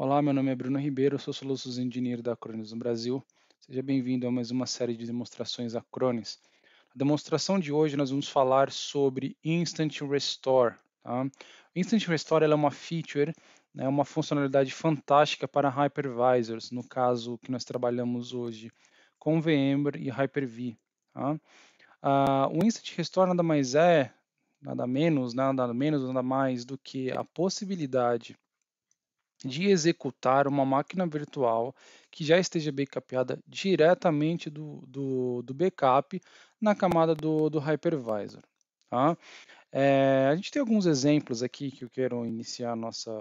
Olá, meu nome é Bruno Ribeiro, eu sou Solutions Engineer da Acronis no Brasil. Seja bem-vindo a mais uma série de demonstrações Acronis. Na demonstração de hoje nós vamos falar sobre Instant Restore. Tá? Instant Restore ela é uma feature, né, uma funcionalidade fantástica para hypervisors, no caso que nós trabalhamos hoje com VMware e Hyper-V. Tá? O Instant Restore nada menos, nada mais do que a possibilidade de executar uma máquina virtual que já esteja backupada diretamente do backup na camada do hypervisor. Tá? A gente tem alguns exemplos aqui que eu quero iniciar a nossa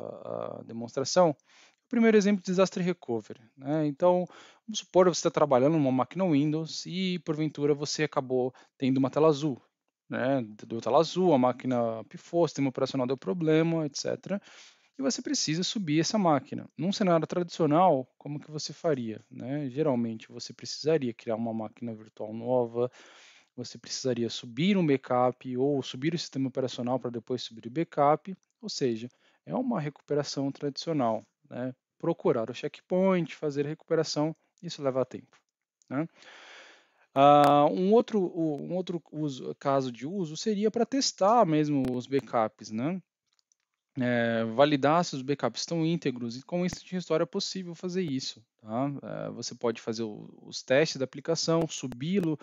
demonstração. O primeiro exemplo, Disaster Recovery. Né? Então, vamos supor que você está trabalhando numa máquina Windows e, porventura, você acabou tendo uma tela azul. Né? Deu tela azul, a máquina pifou, o sistema operacional deu problema, etc. E você precisa subir essa máquina. Num cenário tradicional, como que você faria? Né? Geralmente você precisaria criar uma máquina virtual nova, você precisaria subir um backup ou subir o sistema operacional para depois subir o backup, ou seja, é uma recuperação tradicional. Né? Procurar o checkpoint, fazer a recuperação, isso leva tempo. Né? Caso de uso seria para testar mesmo os backups, né? Validar se os backups estão íntegros e com Instant Restore é possível fazer isso. Tá? Você pode fazer os testes da aplicação, subi-lo,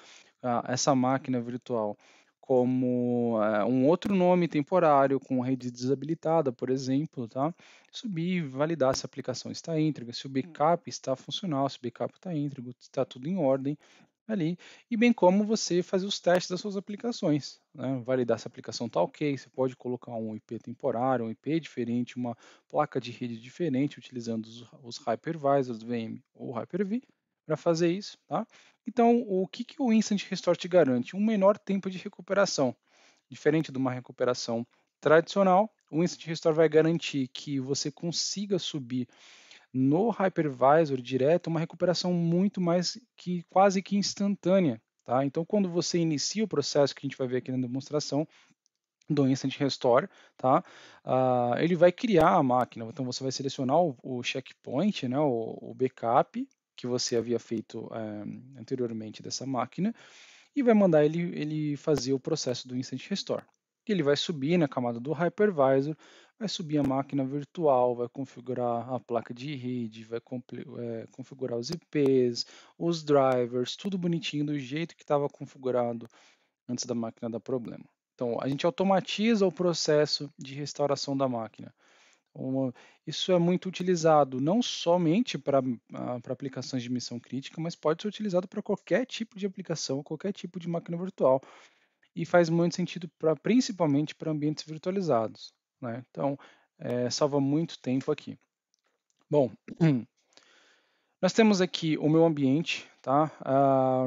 essa máquina virtual, como um outro nome temporário, com rede desabilitada, por exemplo, tá? Subir e validar se a aplicação está íntegra, se o backup está funcional, se o backup está íntegro, se está tudo em ordem ali, e bem como você fazer os testes das suas aplicações, né? Validar se a aplicação está ok, você pode colocar um IP temporário, um IP diferente, uma placa de rede diferente, utilizando os hypervisors VM ou Hyper-V para fazer isso, tá? Então, o que o Instant Restore te garante? Um menor tempo de recuperação. Diferente de uma recuperação tradicional, o Instant Restore vai garantir que você consiga subir no hypervisor direto, uma recuperação muito mais que quase que instantânea. Tá? Então, quando você inicia o processo que a gente vai ver aqui na demonstração do Instant Restore, tá? Ele vai criar a máquina. Então, você vai selecionar o checkpoint, né? o backup que você havia feito anteriormente dessa máquina e vai mandar ele fazer o processo do Instant Restore. Ele vai subir na camada do hypervisor, vai subir a máquina virtual, vai configurar a placa de rede, vai configurar os IPs, os drivers, tudo bonitinho do jeito que estava configurado antes da máquina dar problema. Então, a gente automatiza o processo de restauração da máquina. Isso é muito utilizado não somente para aplicações de missão crítica, mas pode ser utilizado para qualquer tipo de aplicação, qualquer tipo de máquina virtual. E faz muito sentido principalmente para ambientes virtualizados. Né? Então, salva muito tempo aqui. Bom, nós temos aqui o meu ambiente, tá?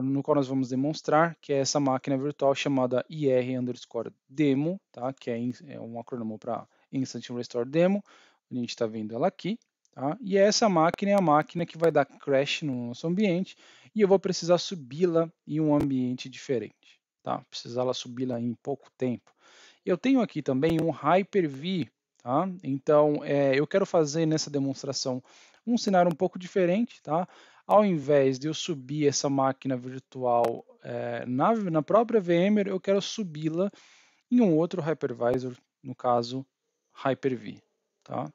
No qual nós vamos demonstrar que é essa máquina virtual chamada IR_demo, tá? Que é um acrônimo para Instant Restore Demo. A gente está vendo ela aqui. Tá? E essa máquina é a máquina que vai dar crash no nosso ambiente e eu vou precisar subi-la em um ambiente diferente. Tá? Precisá-la subi-la em pouco tempo. Eu tenho aqui também um Hyper-V. Tá? Então, eu quero fazer nessa demonstração um cenário um pouco diferente, tá? Ao invés de eu subir essa máquina virtual na própria VMware, eu quero subi-la em um outro hypervisor, no caso Hyper-V, tá?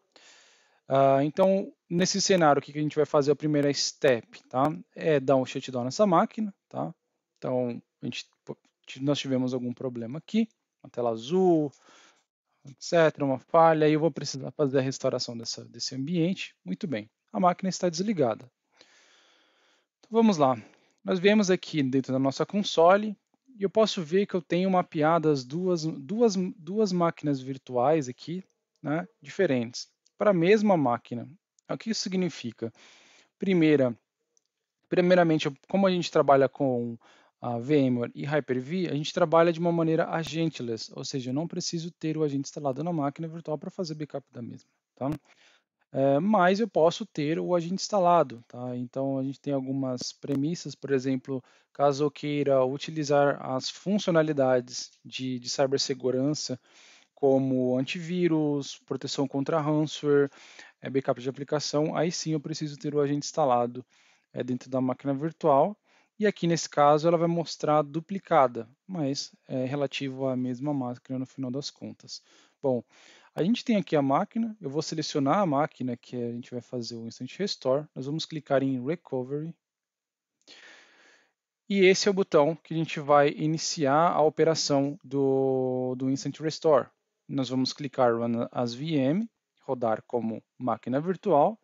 Então, nesse cenário, o que a gente vai fazer? A primeira step, tá? É dar um shutdown nessa máquina, tá? Então, nós tivemos algum problema aqui, uma tela azul, etc., uma falha, e eu vou precisar fazer a restauração desse ambiente. Muito bem, a máquina está desligada. Então, vamos lá. Nós viemos aqui dentro da nossa console e eu posso ver que eu tenho mapeadas duas máquinas virtuais aqui, né, diferentes, para a mesma máquina. O que isso significa? Primeiramente, como a gente trabalha com a VMware e Hyper-V, a gente trabalha de uma maneira agentless, ou seja, eu não preciso ter o agente instalado na máquina virtual para fazer backup da mesma. Tá? Mas eu posso ter o agente instalado. Tá? Então, a gente tem algumas premissas, por exemplo, caso eu queira utilizar as funcionalidades de cibersegurança, como antivírus, proteção contra ransomware, backup de aplicação, aí sim eu preciso ter o agente instalado dentro da máquina virtual. E aqui nesse caso ela vai mostrar duplicada, mas é relativo à mesma máquina no final das contas. Bom, a gente tem aqui a máquina, eu vou selecionar a máquina que a gente vai fazer o Instant Restore, nós vamos clicar em Recovery, e esse é o botão que a gente vai iniciar a operação do Instant Restore. Nós vamos clicar Run as VM, rodar como máquina virtual.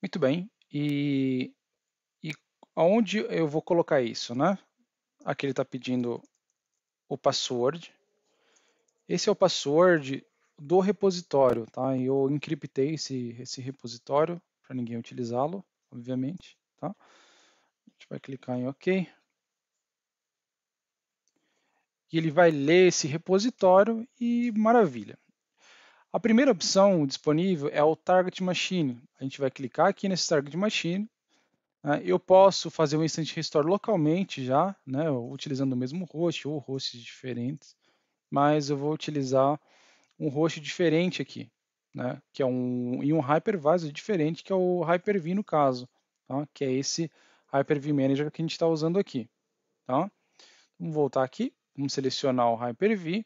Muito bem, e aonde eu vou colocar isso, né? Aqui ele está pedindo o password. Esse é o password do repositório, tá? Eu encriptei esse repositório para ninguém utilizá-lo, obviamente, tá? A gente vai clicar em OK. E ele vai ler esse repositório e maravilha. A primeira opção disponível é o Target Machine. A gente vai clicar aqui nesse Target Machine. Eu posso fazer um Instant Restore localmente já, né, utilizando o mesmo host ou hosts diferentes, mas eu vou utilizar um host diferente aqui, né, que é um hypervisor diferente, que é o Hyper-V no caso, tá, que é esse Hyper-V Manager que a gente está usando aqui. Tá? Vamos voltar aqui, vamos selecionar o Hyper-V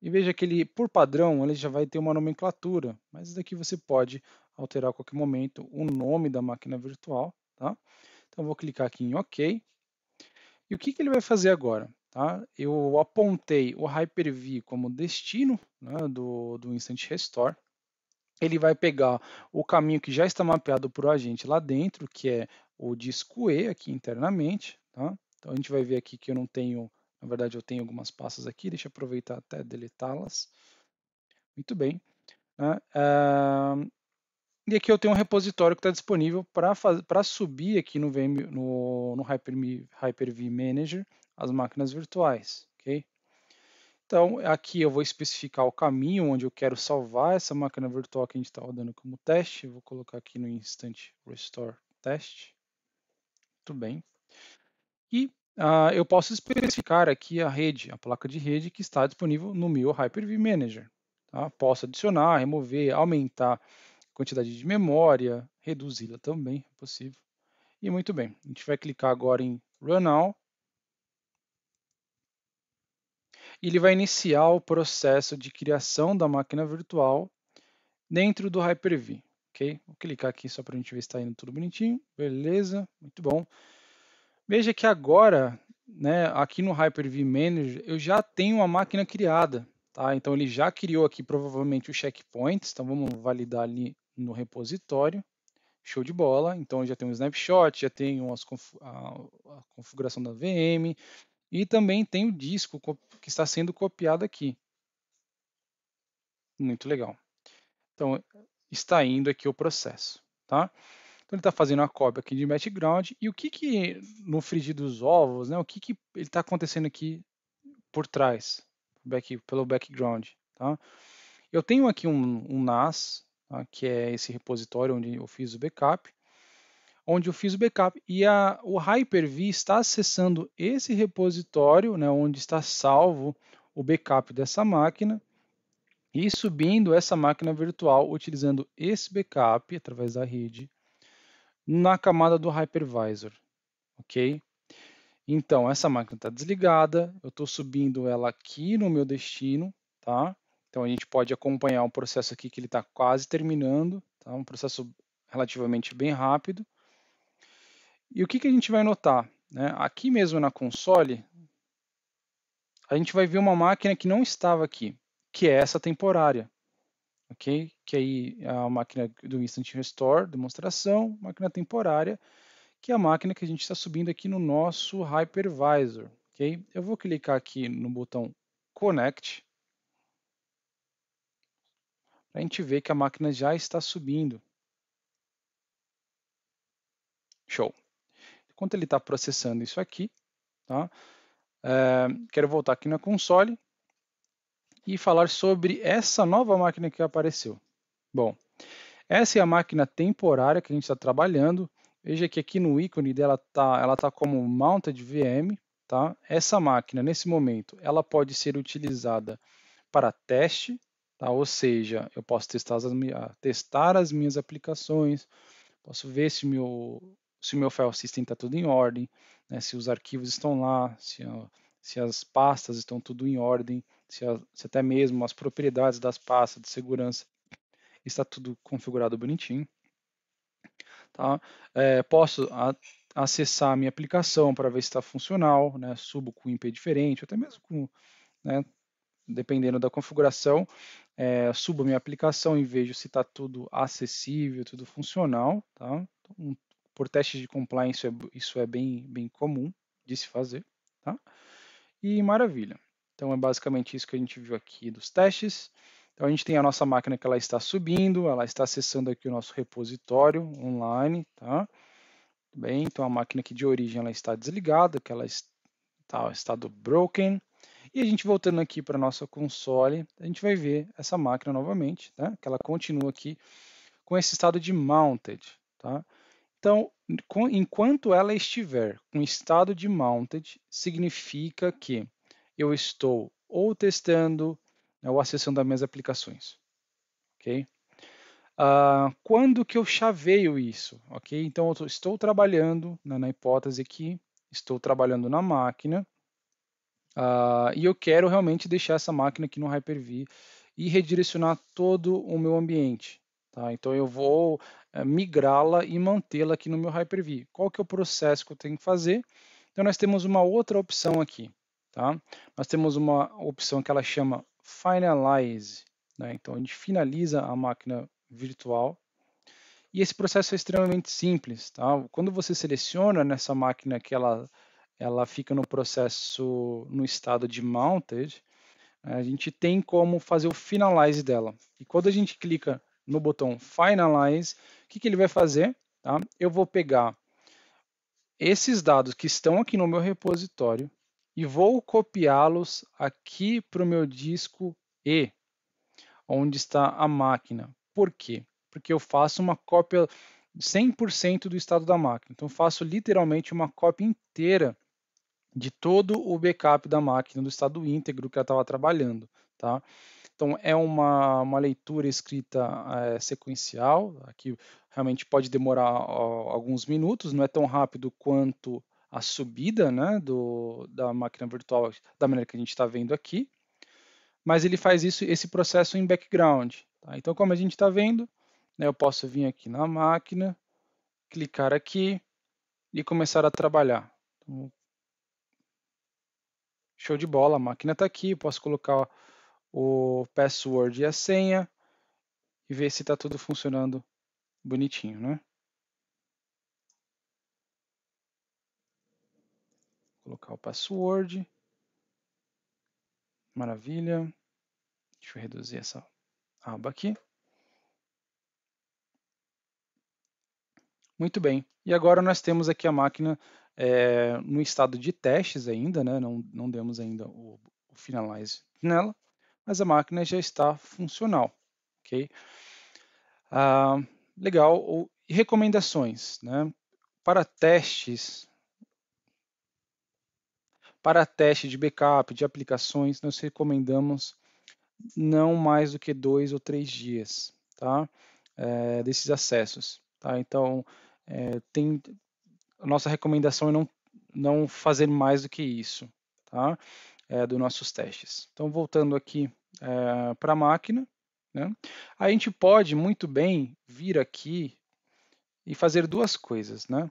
e veja que ele, por padrão, ele já vai ter uma nomenclatura, mas daqui você pode alterar a qualquer momento o nome da máquina virtual. Tá? Então, vou clicar aqui em OK. E o que ele vai fazer agora? Tá? Eu apontei o Hyper-V como destino, né, do Instant Restore. Ele vai pegar o caminho que já está mapeado por agente lá dentro, que é o disco E aqui internamente. Tá? Então, a gente vai ver aqui que eu não tenho, na verdade eu tenho algumas pastas aqui, deixa eu aproveitar até deletá-las. Muito bem. Né? E aqui eu tenho um repositório que está disponível para subir aqui no Hyper-V Manager as máquinas virtuais. Okay? Então, aqui eu vou especificar o caminho onde eu quero salvar essa máquina virtual que a gente está rodando como teste. Vou colocar aqui no Instant Restore Test. Muito bem. E eu posso especificar aqui a rede, a placa de rede que está disponível no meu Hyper-V Manager. Tá? Posso adicionar, remover, aumentar a quantidade de memória, reduzi-la também, é possível. E muito bem, a gente vai clicar agora em Run Now. E ele vai iniciar o processo de criação da máquina virtual dentro do Hyper-V. Okay? Vou clicar aqui só para a gente ver se está indo tudo bonitinho. Beleza, muito bom. Veja que agora, né, aqui no Hyper-V Manager, eu já tenho uma máquina criada. Tá? Então ele já criou aqui provavelmente os checkpoints. Então vamos validar ali no repositório. Show de bola. Então já tem um snapshot, já tem a configuração da VM e também tem o disco que está sendo copiado aqui. Muito legal. Então está indo aqui o processo. Tá? Então ele está fazendo a cópia aqui de background. E o que no frigir dos ovos, né, o que ele está acontecendo aqui por trás, pelo background? Tá? Eu tenho aqui um NAS, tá, que é esse repositório onde eu fiz o backup, onde eu fiz o backup. E o Hyper-V está acessando esse repositório, né, onde está salvo o backup dessa máquina, e subindo essa máquina virtual utilizando esse backup através da rede na camada do hypervisor, ok? Então, essa máquina está desligada, eu estou subindo ela aqui no meu destino, tá? Então, a gente pode acompanhar um processo aqui que ele está quase terminando, tá? Um processo relativamente bem rápido. E o que a gente vai notar? Né? Aqui mesmo na console, a gente vai ver uma máquina que não estava aqui, que é essa temporária, ok? Que aí é a máquina do Instant Restore, demonstração, máquina temporária, que é a máquina que a gente está subindo aqui no nosso Hypervisor. Okay? Eu vou clicar aqui no botão Connect, para a gente ver que a máquina já está subindo. Show. Enquanto ele está processando isso aqui, tá? Quero voltar aqui na console e falar sobre essa nova máquina que apareceu. Bom, essa é a máquina temporária que a gente está trabalhando. Veja que aqui no ícone dela ela tá como Mounted VM. Tá? Essa máquina, nesse momento, ela pode ser utilizada para teste, tá? Ou seja, eu posso testar as minhas aplicações, posso ver se o meu file system está tudo em ordem, né? Se os arquivos estão lá, se as pastas estão tudo em ordem, se até mesmo as propriedades das pastas de segurança está tudo configurado bonitinho. Tá? Posso acessar a minha aplicação para ver se está funcional, né? Subo com IP diferente, até mesmo com, né? Dependendo da configuração, subo a minha aplicação e vejo se está tudo acessível, tudo funcional. Tá? Então, por testes de compliance, isso é bem comum de se fazer. Tá? E maravilha. Então é basicamente isso que a gente viu aqui dos testes. Então a gente tem a nossa máquina que ela está subindo, ela está acessando aqui o nosso repositório online, tá? Bem, então a máquina aqui de origem ela está desligada, que ela está em estado broken. E a gente voltando aqui para a nossa console, a gente vai ver essa máquina novamente, tá? Que ela continua aqui com esse estado de mounted, tá? Então, enquanto ela estiver com estado de mounted, significa que eu estou ou testando, né, ou acessando as minhas aplicações, ok? Quando que eu chaveio isso, ok? Então, eu estou trabalhando, né, na hipótese que estou trabalhando na máquina, e eu quero realmente deixar essa máquina aqui no Hyper-V e redirecionar todo o meu ambiente. Tá? Então eu vou migrá-la e mantê-la aqui no meu Hyper-V. Qual que é o processo que eu tenho que fazer? Então nós temos uma outra opção aqui. Tá? Nós temos uma opção que ela chama Finalize. Né? Então a gente finaliza a máquina virtual. E esse processo é extremamente simples. Tá? Quando você seleciona nessa máquina que ela fica no processo, no estado de mounted, a gente tem como fazer o finalize dela. E quando a gente clica no botão finalize, o que ele vai fazer? Tá? Eu vou pegar esses dados que estão aqui no meu repositório e vou copiá-los aqui para o meu disco E, onde está a máquina. Por quê? Porque eu faço uma cópia 100% do estado da máquina. Então, eu faço literalmente uma cópia inteira de todo o backup da máquina, do estado íntegro que ela estava trabalhando. Tá? Então, é uma leitura escrita sequencial, que realmente pode demorar alguns minutos, não é tão rápido quanto a subida, né, da máquina virtual da maneira que a gente está vendo aqui, mas ele faz esse processo em background. Tá? Então, como a gente está vendo, né, eu posso vir aqui na máquina, clicar aqui e começar a trabalhar. Então, show de bola, a máquina está aqui, posso colocar o password e a senha e ver se está tudo funcionando bonitinho, né? Vou colocar o password, maravilha. Deixa eu reduzir essa aba aqui. Muito bem. E agora nós temos aqui a máquina no estado de testes ainda, né? Não demos ainda o finalize nela, mas a máquina já está funcional, ok? Legal. E recomendações, né? Para testes, para teste de backup, de aplicações, nós recomendamos não mais do que 2 ou 3 dias, tá? Desses acessos, tá? Então, a nossa recomendação é não fazer mais do que isso, tá? Dos nossos testes. Então, voltando aqui para a máquina, né? A gente pode muito bem vir aqui e fazer duas coisas, né?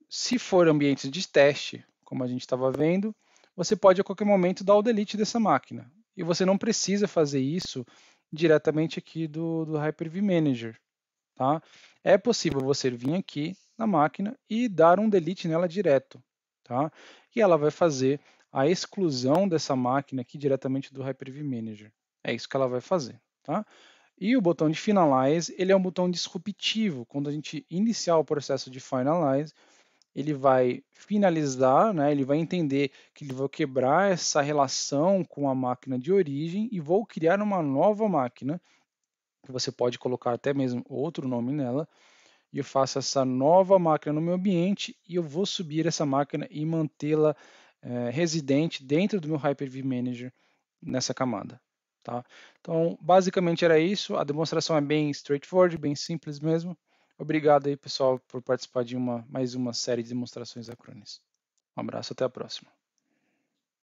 Se for ambientes de teste, como a gente estava vendo, você pode a qualquer momento dar o delete dessa máquina. E você não precisa fazer isso diretamente aqui do Hyper-V Manager. Tá? É possível você vir aqui na máquina e dar um delete nela direto. Tá? E ela vai fazer a exclusão dessa máquina aqui diretamente do Hyper-V Manager. É isso que ela vai fazer. Tá? E o botão de Finalize, ele é um botão disruptivo. Quando a gente iniciar o processo de Finalize, ele vai finalizar, né? Ele vai entender que ele vai quebrar essa relação com a máquina de origem e vou criar uma nova máquina, que você pode colocar até mesmo outro nome nela, e eu faço essa nova máquina no meu ambiente e eu vou subir essa máquina e mantê-la residente dentro do meu Hyper-V Manager nessa camada. Tá? Então, basicamente era isso. A demonstração é bem straightforward, bem simples mesmo. Obrigado aí, pessoal, por participar de mais uma série de demonstrações acronis. Um abraço, até a próxima.